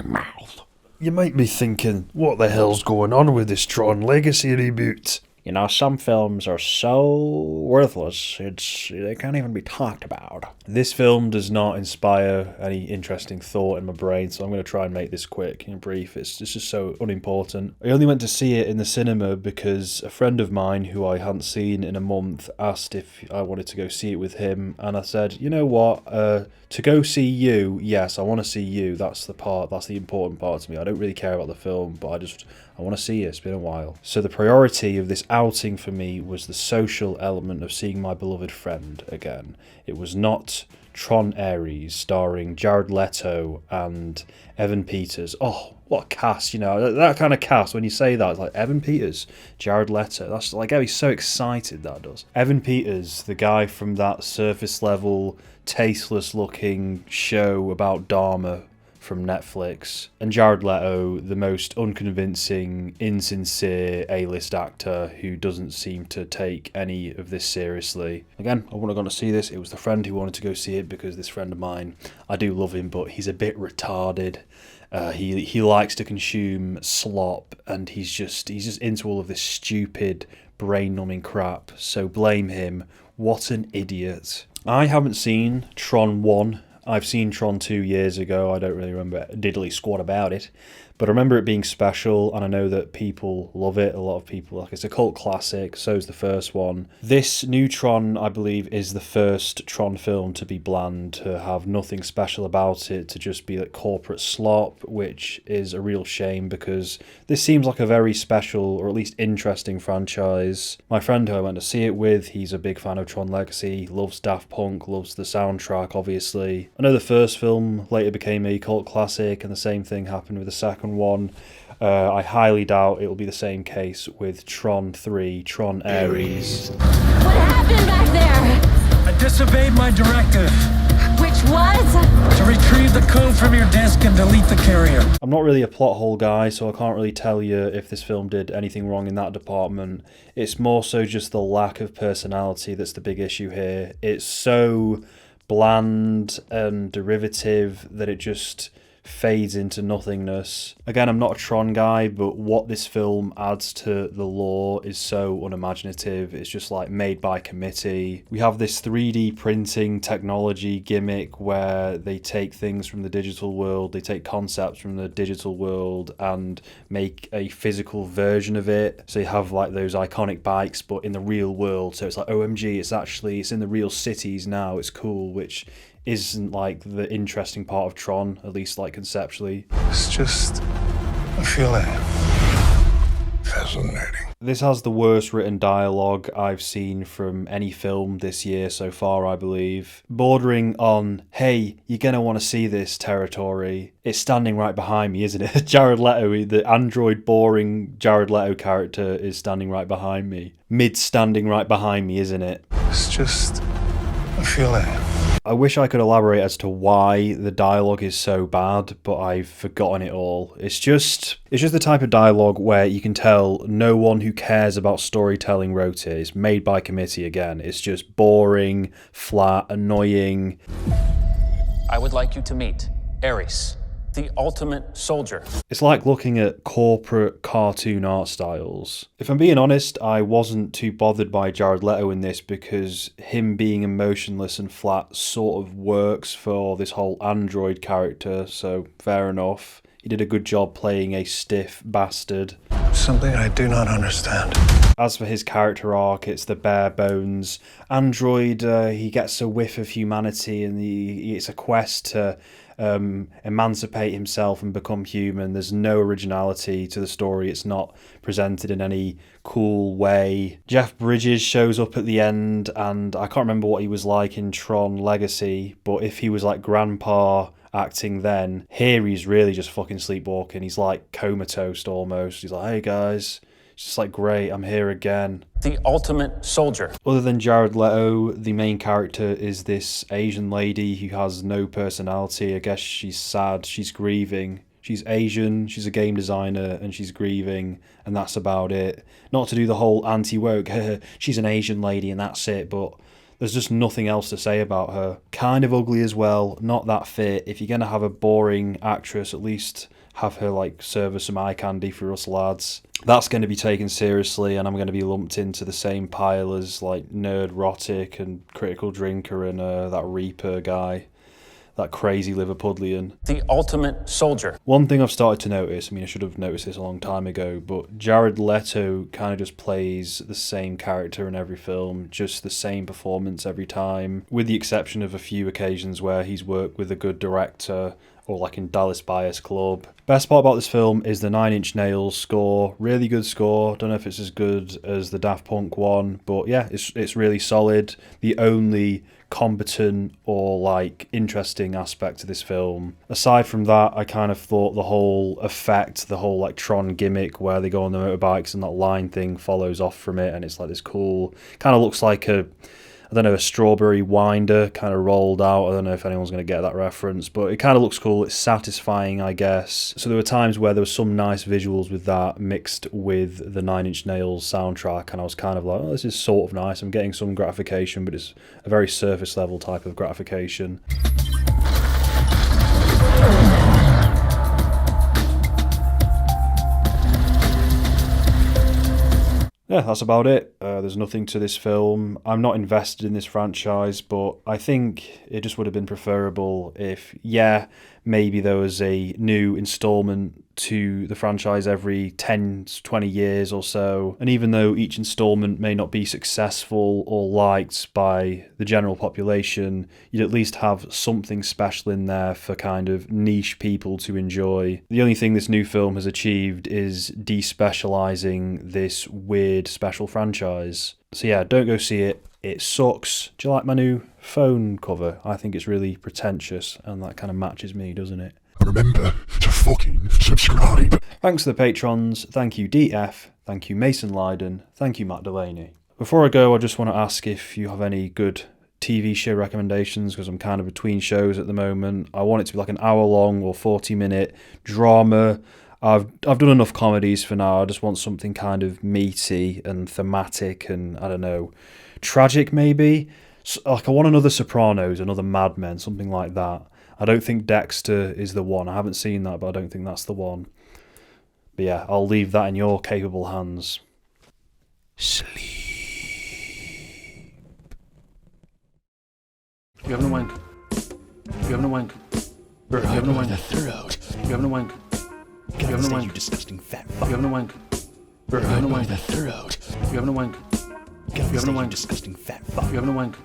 mouth. You might be thinking, what the hell's going on with this Tron Legacy reboot? You know, some films are so worthless, they can't even be talked about. This film does not inspire any interesting thought in my brain, so I'm going to try and make this quick and brief. It's just so unimportant. I only went to see it in the cinema because a friend of mine who I hadn't seen in a month asked if I wanted to go see it with him, and I said, you know what, to go see you, yes, I want to see you. That's the important part to me. I don't really care about the film, but I want to see it. It's been a while. So the priority of this outing for me was the social element of seeing my beloved friend again. It was not Tron Ares starring Jared Leto and Evan Peters. Oh, what a cast, you know, that kind of cast. When you say that, it's like Evan Peters, Jared Leto. That's like, I'd be so excited that does. Evan Peters, the guy from that surface level, tasteless looking show about Dharma from Netflix, and Jared Leto, the most unconvincing, insincere A-list actor who doesn't seem to take any of this seriously. Again, I wouldn't have gone to see this. It was the friend who wanted to go see it because this friend of mine, I do love him, but he's a bit retarded. He likes to consume slop, and he's just into all of this stupid, brain-numbing crap. So blame him. What an idiot. I haven't seen Tron 1. I've seen Tron 2 years ago. I don't really remember diddly squat about it, but I remember it being special, and I know that people love it. A lot of people, like, it's a cult classic, so is the first one. This new Tron, I believe, is the first Tron film to be bland, to have nothing special about it, to just be like corporate slop, which is a real shame because this seems like a very special, or at least interesting franchise. My friend who I went to see it with, he's a big fan of Tron Legacy, loves Daft Punk, loves the soundtrack, obviously. I know the first film later became a cult classic, and the same thing happened with the second one. I highly doubt it will be the same case with Tron 3, Tron Ares. What happened back there? I disobeyed my directive. Which was? To retrieve the code from your disk and delete the carrier. I'm not really a plot hole guy, so I can't really tell you if this film did anything wrong in that department. It's more so just the lack of personality that's the big issue here. It's so bland and derivative that it just fades into nothingness. Again, I'm not a Tron guy, but what this film adds to the lore is so unimaginative. It's just like made by committee. We have this 3D printing technology gimmick where they take things from the digital world, they take concepts from the digital world and make a physical version of it. So you have like those iconic bikes, but in the real world. So it's like, OMG, it's in the real cities now. It's cool, which isn't like the interesting part of Tron, at least like conceptually. It's just a feeling. Fascinating. This has the worst written dialogue I've seen from any film this year so far, I believe. Bordering on, hey, you're gonna want to see this territory. It's standing right behind me, isn't it? Jared Leto, the android boring Jared Leto character is standing right behind me. Standing right behind me, isn't it? It's just a feeling. I wish I could elaborate as to why the dialogue is so bad, but I've forgotten it all. It's just the type of dialogue where you can tell no one who cares about storytelling wrote it. It's made by committee again. It's just boring, flat, annoying. I would like you to meet Ares, the ultimate soldier. It's like looking at corporate cartoon art styles. If I'm being honest, I wasn't too bothered by Jared Leto in this because him being emotionless and flat sort of works for this whole android character, so fair enough. He did a good job playing a stiff bastard. Something I do not understand. As for his character arc, it's the bare bones. Android, he gets a whiff of humanity and it's a quest to emancipate himself and become human. There's no originality to the story. It's not presented in any cool way. Jeff Bridges shows up at the end, and I can't remember what he was like in Tron Legacy, but if he was like grandpa acting then, here he's really just fucking sleepwalking. He's like comatose almost. He's like, hey guys. It's just like, great, I'm here again. The ultimate soldier. Other than Jared Leto, the main character is this Asian lady who has no personality. I guess she's sad, she's grieving. She's Asian, she's a game designer, and she's grieving, and that's about it. Not to do the whole anti-woke, she's an Asian lady and that's it, but there's just nothing else to say about her. Kind of ugly as well, not that fit. If you're going to have a boring actress, at least have her like serve us some eye candy for us lads. That's going to be taken seriously, and I'm going to be lumped into the same pile as like Nerdrotic and Critical Drinker and that Reaper guy, that crazy Liverpudlian. The ultimate soldier. One thing I've started to notice, I mean I should have noticed this a long time ago, but Jared Leto kind of just plays the same character in every film, just the same performance every time, with the exception of a few occasions where he's worked with a good director, or like in Dallas Buyers Club. Best part about this film is the Nine Inch Nails score. Really good score. Don't know if it's as good as the Daft Punk one, but yeah, it's really solid. The only competent or like interesting aspect of this film. Aside from that, I kind of thought the whole effect, the whole like Tron gimmick where they go on the motorbikes and that line thing follows off from it, and it's like this cool, kind of looks like a strawberry winder kind of rolled out. I don't know if anyone's going to get that reference, but it kind of looks cool. It's satisfying, I guess. So there were times where there were some nice visuals with that mixed with the Nine Inch Nails soundtrack, and I was kind of like, oh, this is sort of nice. I'm getting some gratification, but it's a very surface level type of gratification. Yeah, that's about it. There's nothing to this film. I'm not invested in this franchise, but I think it just would have been preferable if, yeah, maybe there was a new installment to the franchise every 10 to 20 years or so. And even though each installment may not be successful or liked by the general population, you'd at least have something special in there for kind of niche people to enjoy. The only thing this new film has achieved is despecializing this weird special franchise. So yeah, don't go see it. It sucks. Do you like my new phone cover? I think it's really pretentious, and that kind of matches me, doesn't it? Remember to fucking subscribe. Thanks to the patrons. Thank you DF. Thank you Mason Lydon. Thank you Matt Delaney. Before I go, I just want to ask if you have any good TV show recommendations, because I'm kind of between shows at the moment. I want it to be like an hour long or 40-minute drama. I've done enough comedies for now. I just want something kind of meaty and thematic and, I don't know, tragic maybe. So, like I want another Sopranos, another Mad Men, something like that. I don't think Dexter is the one. I haven't seen that, but I don't think that's the one. But yeah, I'll leave that in your capable hands. Sleep. You having a wank? You having a wank? You having a wank? The throat. You having a wank? You having a wank? You disgusting fat You fuck. having a wank? You Right having a by wank? the throat. You having a wank? You having a wank? disgusting fat fuck. You having a wank?